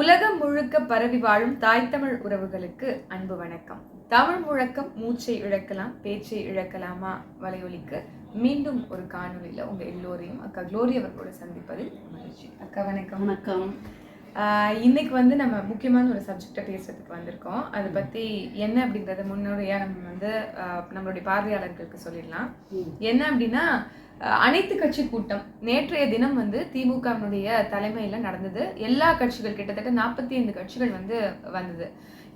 உலகம் முழுக்க பரவி வாழும் தாய் தமிழ் உறவுகளுக்கு அன்பு வணக்கம். தமிழ் முழக்கம் மூச்சை இழக்கலாம் பேச்சை இழக்கலாமா வலையொலிக்கு மீண்டும் ஒரு காணொலியில் உங்கள் எல்லோரையும் அக்கா குளோரி அவர்களோட சந்திப்பதில் மகிழ்ச்சி. அக்கா வணக்கம். வணக்கம். இன்னைக்கு நம்ம முக்கியமான ஒரு சப்ஜெக்டை பேசுறதுக்கு வந்திருக்கோம். அதை பற்றி என்ன அப்படின்றத முன்னோடியாக நம்ம நம்மளுடைய பார்வையாளர்களுக்கு சொல்லிடலாம். என்ன அப்படின்னா, அனைத்து கட்சி கூட்டம் நேற்றைய தினம் திமுகவினுடைய தலைமையில நடந்தது. எல்லா கட்சிகள் கிட்டத்தட்ட 45 கட்சிகள் வந்தது.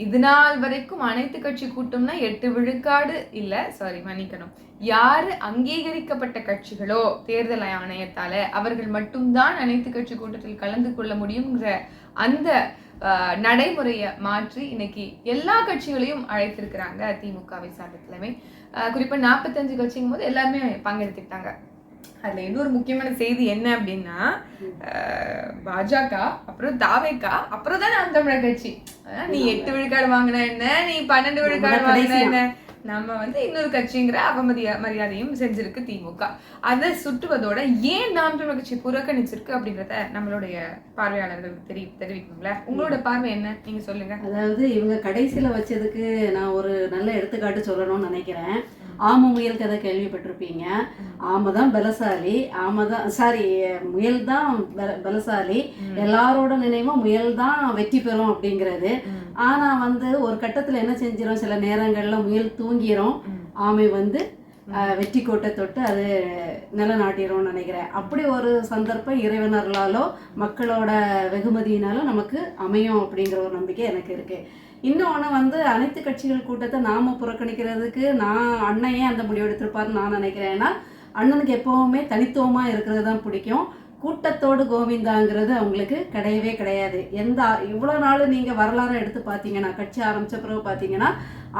இது நாள் வரைக்கும் அனைத்து கட்சி கூட்டம்னா 8 விழுக்காடு இல்ல, சாரி மன்னிக்கணும், யாரு அங்கீகரிக்கப்பட்ட கட்சிகளோ தேர்தல் ஆணையத்தால அவர்கள் மட்டும்தான் அனைத்து கட்சி கூட்டத்தில் கலந்து கொள்ள முடியுங்கிற அந்த நடைமுறையை மாற்றி இன்னைக்கு எல்லா கட்சிகளையும் அழைத்திருக்கிறாங்க திமுகவை சார்ந்த தலைமை. குறிப்பா 45 கட்சிங்கும் போது எல்லாருமே பங்கெடுத்துக்கிட்டாங்க. அதுல இன்னொரு முக்கியமான செய்தி என்ன அப்படின்னா, பாஜக அப்புறம் தாவேகா அப்புறம் தான் நாம் தமிழர் கட்சி. நீ 8 விழுக்காடு வாங்கினா என்ன, நீ 12 விழுக்காடு வாங்கினா என்ன, நம்ம இன்னொரு கட்சிங்கிற மரியாதையும் செஞ்சிருக்கு திமுக. அதை சுட்டுவதோட ஏன் நாம் தமிழர் கட்சி புறக்கணிச்சிருக்கு அப்படின்றத நம்மளுடைய பார்வையாளர்களுக்கு தெரிவிக்கணும்ல. உங்களோட பார்வை என்ன, நீங்க சொல்லுங்க. அதாவது இவங்க கடைசியில வச்சதுக்கு நான் ஒரு நல்ல எடுத்துக்காட்டு சொல்லணும்னு நினைக்கிறேன். ஆமை முயல் கதை கேள்விப்பட்டிருப்பீங்க. ஆமை தான் பலசாலி, முயல் தான் பலசாலி, எல்லாரோட நினைவும் முயல் தான் வெற்றி பெறும் அப்படிங்கிறது. ஆனா ஒரு கட்டத்துல என்ன செஞ்சிடும், சில நேரங்கள்ல முயல் தூங்கிரும், ஆமை வெற்றி கோட்டை தொட்டு அது நிலநாட்டிடும்னு நினைக்கிறேன். அப்படி ஒரு சந்தர்ப்பம் இறைவனர்களாலோ மக்களோட வெகுமதியினாலோ நமக்கு அமையும் அப்படிங்கிற ஒரு நம்பிக்கை எனக்கு இருக்கு. இன்னொன்று அனைத்து கட்சிகள் கூட்டத்தை நாம புறக்கணிக்கிறதுக்கு அண்ணையே அந்த முடிவு எடுத்திருப்பாருன்னு நான் நினைக்கிறேன். ஏன்னா அண்ணனுக்கு எப்பவுமே தனித்துவமாக இருக்கிறது தான் பிடிக்கும். கூட்டத்தோடு கோவிந்தாங்கிறது அவங்களுக்கு கிடையவே கிடையாது. இவ்வளோ நாள் நீங்கள் வரலாறு எடுத்து பார்த்தீங்கன்னா, கட்சி ஆரம்பித்த பிறகு பார்த்தீங்கன்னா,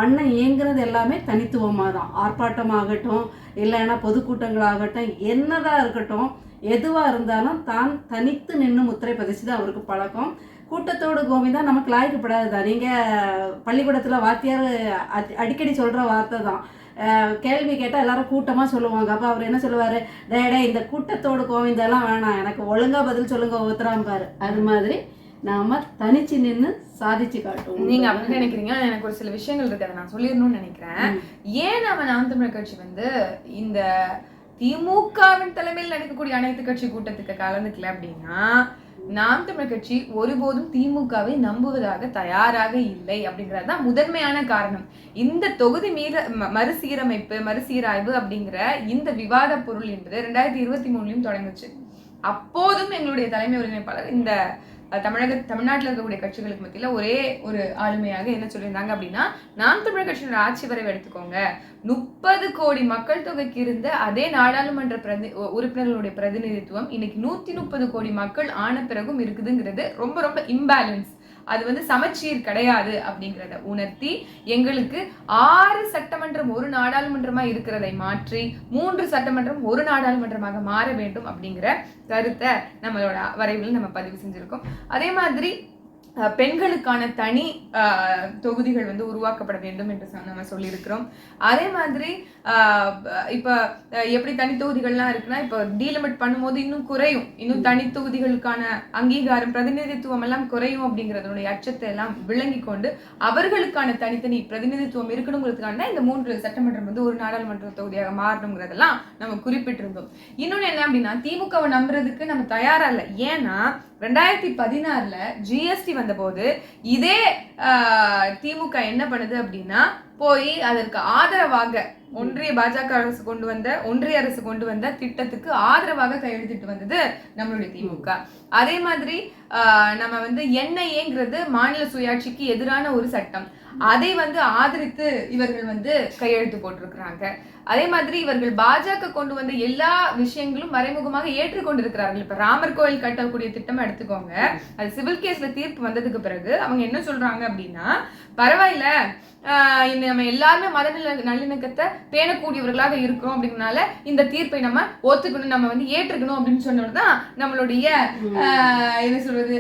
அண்ணன் இயங்குறது எல்லாமே தனித்துவமாக தான். ஆர்ப்பாட்டமாகட்டும், இல்லைன்னா பொதுக்கூட்டங்களாகட்டும், என்னதான் இருக்கட்டும், எதுவாக இருந்தாலும் தான் தனித்து நின்று முத்திரை பதிச்சு தான் அவருக்கு பழக்கம். கூட்டத்தோடு கோவிந்தா நமக்கு லாய்க்கப்படாது தான். நீங்கள் பள்ளிக்கூடத்தில் வாத்தியார் அடிக்கடி சொல்கிற வார்த்தை தான். கேள்வி கேட்டால் எல்லாரும் கூட்டமாக சொல்லுவாங்க. அப்போ அவர் என்ன சொல்லுவார், டே இந்த கூட்டத்தோடு கோவிந்தெல்லாம் வேணாம், எனக்கு ஒழுங்காக பதில் சொல்லுங்க ஒருத்தராம்பார். அது மாதிரி நாம தனிச்சு நின்று சாதிச்சு காட்டுவோம். நீங்க அப்படின்னு நினைக்கிறீங்க. எனக்கு ஒரு சில விஷயங்கள் இருக்கு, அதை நான் சொல்லிடணும்னு நினைக்கிறேன். ஏன் நம்ம நாம் தமிழர் கட்சி இந்த திமுகவின் தலைமையில் நடக்கக்கூடிய அனைத்து கட்சி கூட்டத்துக்கு கலந்துக்கல அப்படின்னா, நாம் தமிழர் கட்சி ஒருபோதும் திமுகவை நம்புவதாக தயாராக இல்லை அப்படிங்கிறது தான் முதன்மையான காரணம். இந்த தொகுதி மறுசீராய்வு அப்படிங்கிற இந்த விவாத பொருள் என்பது 2023 தொடங்குச்சு. அப்போதும் எங்களுடைய தலைமை ஒருங்கிணைப்பாளர் இந்த தமிழ்நாட்டில் இருக்கக்கூடிய கட்சிகளுக்கு மத்தியில் ஒரே ஒரு ஆளுமையாக என்ன சொல்லியிருந்தாங்க அப்படின்னா, நாம் தமிழர் கட்சியோட ஆட்சி வரைவு எடுத்துக்கோங்க, 30 கோடி மக்கள் தொகைக்கு இருந்த அதே நாடாளுமன்ற உறுப்பினர்களுடைய பிரதிநிதித்துவம் இன்னைக்கு 130 கோடி மக்கள் ஆன பிறகும் இருக்குதுங்கிறது ரொம்ப ரொம்ப இம்பேலன்ஸ். அது சமச்சீர் கிடையாது அப்படிங்கிறத உணர்த்தி எங்களுக்கு 6 சட்டமன்றம் ஒரு நாடாளுமன்றமா இருக்கிறதை மாற்றி 3 சட்டமன்றம் ஒரு நாடாளுமன்றமாக மாற வேண்டும் அப்படிங்கிற கருத்தை நம்மளோட வரைவில் நம்ம பதிவு செஞ்சிருக்கோம். அதே மாதிரி பெண்களுக்கான தனி தொகுதிகள் உருவாக்கப்பட வேண்டும் என்று நம்ம சொல்லியிருக்கிறோம். அதே மாதிரி இப்போ எப்படி தனி தொகுதிகள்லாம் இருக்குன்னா, இப்போ டீலிமிட் பண்ணும்போது இன்னும் குறையும், இன்னும் தனி தொகுதிகளுக்கான அங்கீகாரம் பிரதிநிதித்துவம் எல்லாம் குறையும் அப்படிங்கிறதுடைய அச்சத்தை எல்லாம் விளங்கி கொண்டு அவர்களுக்கான தனித்தனி பிரதிநிதித்துவம் இருக்கணுங்கிறதுக்கான இந்த 3 சட்டமன்றம் ஒரு நாடாளுமன்ற தொகுதியாக மாறணுங்கிறதெல்லாம் நம்ம குறிப்பிட்டிருந்தோம். இன்னொன்னு என்ன அப்படின்னா, திமுகவை நம்புறதுக்கு நம்ம தயாரா இல்லை. ஏன்னா 2016 ஜிஎஸ்டி வந்த போது இதே திமுக என்ன பண்ணுது அப்படின்னா, போய் அதற்கு ஆதரவாக ஒன்றிய அரசு கொண்டு வந்த திட்டத்துக்கு ஆதரவாக கையெழுத்திட்டு வந்தது நம்மளுடைய திமுக. அதே மாதிரி நம்ம என்ஐஏங்கிறது மாநில சுயாட்சிக்கு எதிரான ஒரு சட்டம், அதை ஆதரித்து இவர்கள் கையெழுத்து போட்டிருக்கிறாங்க. அதே மாதிரி இவர்கள் பாஜக கொண்டு வந்த எல்லா விஷயங்களும் மறைமுகமாக ஏற்றுக்கொண்டிருக்கிறார்கள். இப்ப ராமர் கோயில் கட்டக்கூடிய திட்டம் எடுத்துக்கோங்க, அது சிவில் கேஸ்ல தீர்ப்பு வந்ததுக்கு பிறகு அவங்க என்ன சொல்றாங்க அப்படின்னா, பரவாயில்ல, நம்ம எல்லாருமே மத நல்லிணக்கத்தை பேணக்கூடியவர்களாக இருக்கிறோம் அப்படிங்கறனால இந்த தீர்ப்பை நம்ம ஒத்துக்கணும், நம்ம ஏற்றுக்கணும் அப்படின்னு சொன்னதுதான் நம்மளுடைய என்ன சொல்றது,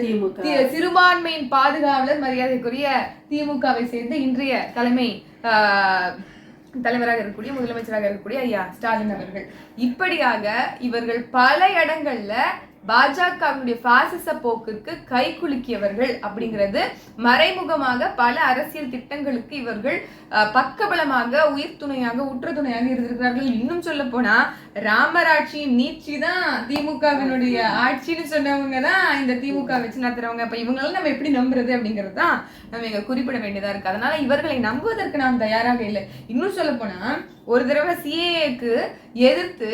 சிறுபான்மையின் பாதுகாவலர் மரியாதைக்குரிய திமுகவை சேர்ந்த இன்றைய தலைவராக இருக்கக்கூடிய முதலமைச்சராக இருக்கக்கூடிய ஐயா ஸ்டாலின் அவர்கள். இப்படியாக இவர்கள் பல இடங்கள்ல பாஜகவினுடைய பாசிச போக்கிற்கு கை குலுக்கியவர்கள் அப்படிங்கிறது மறைமுகமாக பல அரசியல் திட்டங்களுக்கு இவர்கள் பக்கபலமாக உயிர் துணையாக உற்ற துணையாக இருந்திருக்கிறார்கள். இன்னும் சொல்ல போனா ராமராட்சியின் நீட்சி தான் திமுகவினுடைய ஆட்சின்னு சொன்னவங்க தான் இந்த திமுக வச்சு நடத்துறவங்க. அப்ப இவங்களெல்லாம் நம்ம எப்படி நம்புறது அப்படிங்கிறது தான் நம்ம இங்க குறிப்பிட வேண்டியதா இருக்கு. அதனால இவர்களை நம்புவதற்கு நாம் தயாராக இல்லை. இன்னும் சொல்ல போனா ஒரு தடவை சிஏஏக்கு எதிர்த்து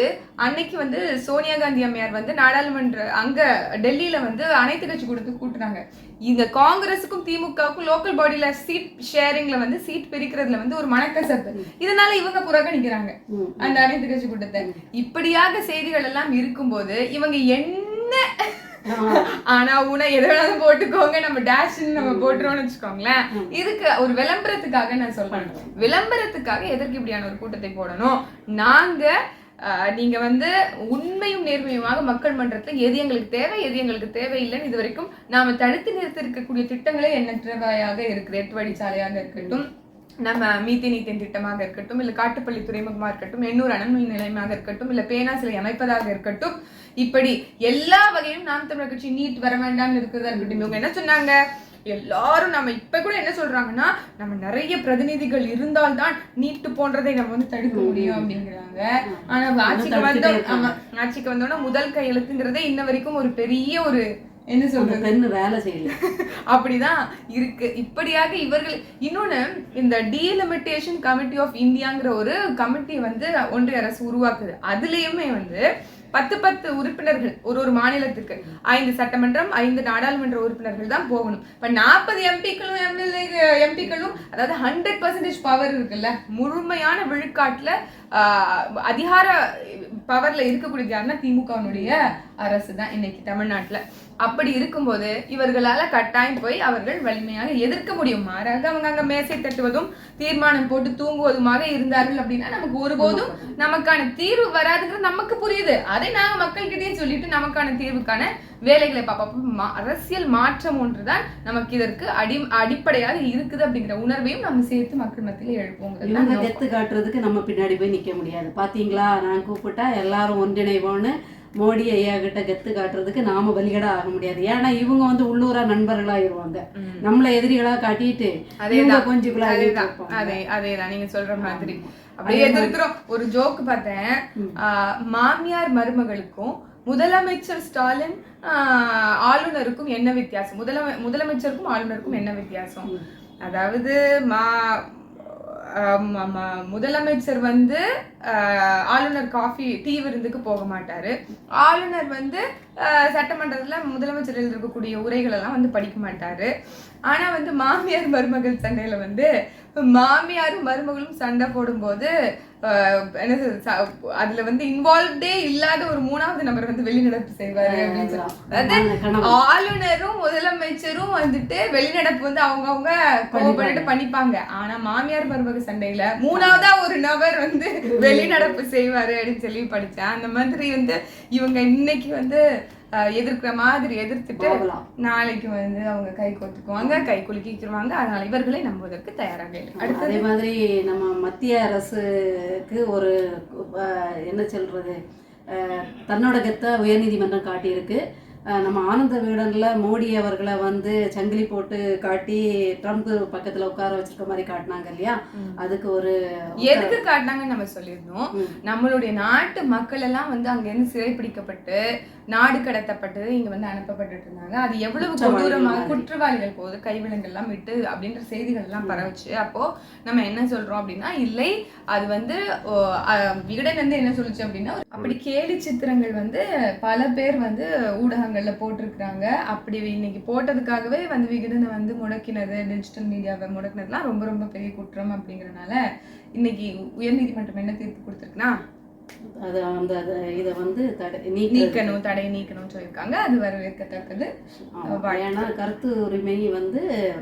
அன்னைக்கு வந்து சோனியா காந்தி அம்மையார் வந்து நாடாளுமன்ற அங்க டெல்லியில வந்து அனைத்து கட்சி கூட்டுறாங்க. இங்க காங்கிரஸுக்கும் திமுகவுக்கும் லோக்கல் பாடியில சீட் ஷேரிங்ல வந்து சீட் பிரிக்கிறதுல வந்து ஒரு மனக்கசப்பு, இதனால இவங்க புறக்கணிக்கிறாங்க அந்த அனைத்து கட்சி கூட்டத்தை. இப்படியாக செய்திகள் எல்லாம் இருக்கும்போது இவங்க என்ன ஆனா உன எதை வேணாலும் போட்டுக்கோங்க, நம்ம டேஷ்ன்னு நம்ம போட்டுறோம்னு வச்சுக்கோங்களேன். இதுக்கு ஒரு விளம்பரத்துக்காக நான் சொல்றேன், விளம்பரத்துக்காக எதற்கு இப்படியான ஒரு கூட்டத்தை போடணும்? நீங்க வந்து உண்மையும் நேர்மையுமாக மக்கள் மன்றத்துல எது எங்களுக்கு தேவை எது எங்களுக்கு தேவையில்லைன்னு இது வரைக்கும் நாம தடுத்து நிறுத்தி இருக்கக்கூடிய திட்டங்களே எண்ணற்றவையாக இருக்குது. 8 வழிச்சாலையாக இருக்கட்டும், நம்ம மீத்தேன் திட்டமாக இருக்கட்டும், இல்ல காட்டுப்பள்ளி துறைமுகமா இருக்கட்டும், 800 அனல்மின் நிலையமாக இருக்கட்டும், இல்ல பேனா சிலை அமைப்பதாக இருக்கட்டும், இப்படி எல்லா வகையும் நாம் தமிழர் கட்சி நீட் வர வேண்டாம்னு இருக்கிறதா இருக்கட்டும். இவங்க என்ன சொன்னாங்க, எல்லாரும் நம்ம இப்ப கூட என்ன சொல்றாங்கன்னா, நம்ம நிறைய பிரதிநிதிகள் இருந்தால்தான் நீட்டு போன்றதை நம்ம வந்து தடுக்க முடியும் அப்படிங்கிறாங்க. ஆனா ஆட்சிக்கு வந்தோம்னா முதல் கையெழுத்துங்கிறதே இன்ன வரைக்கும் ஒரு பெரிய ஒரு என்ன சொல்றது வேலை செய்யல அப்படிதான் இருக்கு. இப்படியாக இவர்கள் இன்னொன்னு இந்த டீலிமிட்டேஷன் கமிட்டி ஆஃப் இந்தியாங்கிற ஒரு கமிட்டி வந்து ஒன்றிய அரசு உருவாக்குது. அதுலயுமே வந்து 10 உறுப்பினர்கள் ஒரு மாநிலத்துக்கு 5 சட்டமன்றம் 5 நாடாளுமன்ற உறுப்பினர்கள் தான் போகணும். இப்ப 40 எம்பிக்களும் அதாவது 100% பவர் இருக்குல்ல, முழுமையான விழுக்காட்டுல அதிகார பவர்ல இருக்கக்கூடியது யாருன்னா திமுகவினுடைய அரசு தான் இன்னைக்கு தமிழ்நாட்டுல. அப்படி இருக்கும்போது இவர்களால கட்டாயம் போய் அவர்கள் வலிமையாக எதிர்க்க முடியும். மாறாக அவங்க அங்க மேசை தட்டுவதும் தீர்மானம் போட்டு தூங்குவதுமாக இருந்தார்கள் அப்படின்னா நமக்கு ஒருபோதும் நமக்கான தீர்வு வராதுங்கிறது நமக்கு புரியுது. அதை நாங்க மக்கள்கிட்டயே சொல்லிட்டு நமக்கான தீர்வுக்கான வேலைகளை பார்ப்போம். அரசியல் மாற்றம் ஒன்றுதான் நமக்கு இதற்கு அடிப்படையாக இருக்குது அப்படிங்கிற உணர்வையும் நம்ம சேர்த்து மக்கள் மத்தியில எழுப்போம். கெத்து காட்டுறதுக்கு நம்ம பின்னாடி போய் நிக்க முடியாது. பாத்தீங்களா, நான் கூப்பிட்டா எல்லாரும் ஒன்றிணைவோன்னு மோடி ஐயா கிட்ட கெத்து காட்டுறதுக்கு நாம பலிகடா ஆக முடியாது. ஏன்னா இவங்க வந்து உள்ளூரா நண்பர்களாயிருவாங்க, நம்மள எதிரிகளா காட்டிட்டு கொஞ்சம் அதேதான் நீங்க சொல்ற மாதிரி அப்படியே எதிர்க்கிறோம். ஒரு ஜோக்கு பார்த்தேன், மாமியார் மருமகளுக்கும் முதலமைச்சர் ஸ்டாலின் ஆளுநருக்கும் என்ன வித்தியாசம், முதலமைச்சருக்கும் ஆளுநருக்கும் என்ன வித்தியாசம்? அதாவது முதலமைச்சர் வந்து ஆளுநர் டீ விருந்துக்கு போக மாட்டாரு, ஆளுநர் வந்து சட்டமன்றத்துல முதலமைச்சர் எழுதிருக்கக்கூடிய உரைகள் எல்லாம் வந்து படிக்க மாட்டாரு. ஆனா வந்து மாமியார் மருமகள் சண்டையில வந்து மாமியாரும் மருமகளும் சண்டை போடும்போது அதுல வந்து இன்வால்வ்டே இல்லாத ஒரு 3வது நபர் வந்து வெளிநடப்பு செய்வாரு அப்படின்னு சொல்லி, ஆளுநரும் முதலமைச்சரும் வந்துட்டு வெளிநடப்பு வந்து அவங்க கோபப்பட்டு பண்ணிப்பாங்க. ஆனா மாமியார் மருமக சண்டையில 3வதா ஒரு நபர் வந்து வெளிநடப்பு செய்வாரு அப்படின்னு சொல்லி படிச்சேன். அந்த மாதிரி வந்து இவங்க இன்னைக்கு வந்து எதிர்க்கிற மாதிரி எதிர்த்துட்டு நாளைக்கு வந்து அவங்க கை கோத்துக்குவாங்க, கை குலுக்கிடுவாங்க. அதனால இவர்களை நம்புவதற்கு தயாராக இல்லை. அதே மாதிரி நம்ம மத்திய அரசுக்கு ஒரு என்ன சொல்றது, தன்னோட கெத்த உயர்நீதிமன்றம் காட்டியிருக்கு. நம்ம ஆனந்த விகடன்ல மோடி அவர்களை வந்து சங்கிலி போட்டு காட்டி ட்ரம்ப் பக்கத்துல உட்கார வச்சிருக்க மாதிரி காட்டினாங்க இல்லையா, அதுக்கு ஒரு எதுக்கு காட்டினாங்கன்னு நம்ம சொல்லியிருந்தோம். நம்மளுடைய நாட்டு மக்கள் எல்லாம் வந்து அங்க இருந்து சிறைப்பிடிக்கப்பட்டு நாடு கடத்தப்பட்டு இங்க வந்து அனுப்பப்பட்டு இருந்தாங்க. அது எவ்வளவு கொடூரமாக குற்றவாளிகள் போது கைவிலங்குகள் எல்லாம் விட்டு அப்படின்ற செய்திகள் எல்லாம் பரவுச்சு. அப்போ நம்ம என்ன சொல்றோம் அப்படின்னா, இல்லை அது வந்து விகடன் வந்து என்ன சொல்லுச்சு அப்படின்னா, அப்படி கேலி சித்திரங்கள் வந்து பல பேர் வந்து ஊடகங்கள்ல போட்டிருக்கிறாங்க. அப்படி இன்னைக்கு போட்டதுக்காகவே வந்து விகடனை வந்து முடக்கினது, டிஜிட்டல் மீடியாவை முடக்கினதுலாம் ரொம்ப ரொம்ப பெரிய குற்றம். அப்படிங்கறதுனால இன்னைக்கு உயர்நீதிமன்றம் என்ன தீர்ப்பு கொடுத்திருக்குன்னா, அது அந்த இதை வந்து தடை நீக்கணும்னு சொல்லியிருக்காங்க. அது வரவேற்கத்தக்கது. ஏன்னா கருத்து உரிமை வந்து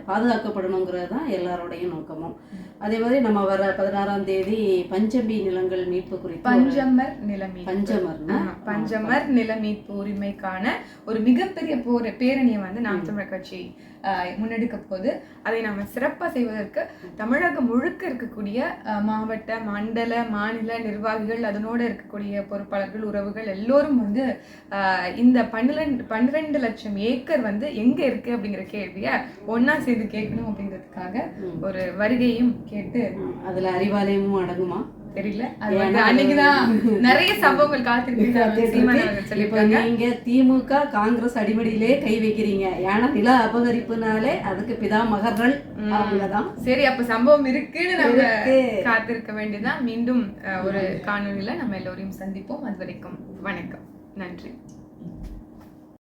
பாதுகாக்கப்படணுங்கிறது தான் எல்லாரோடைய நோக்கமும். அதே மாதிரி நம்ம வர 16ஆம் தேதி பஞ்சமி நிலங்கள் மீட்பு குறித்து பஞ்சமர் நில மீட்பு. பஞ்சமர்னா பஞ்சமர் நில மீட்பு உரிமைக்கான ஒரு மிகப்பெரிய பேரணியை வந்து நாம் தமிழர் கட்சி முன்னெடுக்க போது அதை நாம சிறப்பா செய்வதற்கு தமிழகம் முழுக்க இருக்கக்கூடிய மாவட்ட மண்டல மாநில நிர்வாகிகள் அதனோட இருக்கக்கூடிய பொறுப்பாளர்கள் உறவுகள் எல்லோரும் வந்து இந்த 12 லட்சம் ஏக்கர் வந்து எங்க இருக்கு அப்படிங்கிற கேள்விய ஒன்னா சேர்ந்து கேட்கணும் அப்படிங்கிறதுக்காக ஒரு வருகையும் கேட்டு அதுல அறிவாலயமும் அடங்குமா தெரியல. அன்னைக்குதான் நிறைய சம்பவங்கள் காத்திருக்காங்க. நீங்க திமுக காங்கிரஸ் அடிமடியிலே கை வைக்கிறீங்க. ஏன்னா நில அபகரிப்புனாலே அதுக்கு பிதா மகர்கள் அவ்வளவுதான். சரி, அப்ப சம்பவம் இருக்குன்னு நம்ம காத்திருக்க வேண்டியதான். மீண்டும் ஒரு காணொலியில நம்ம எல்லோரையும் சந்திப்போம். அது வரைக்கும் வணக்கம், நன்றி.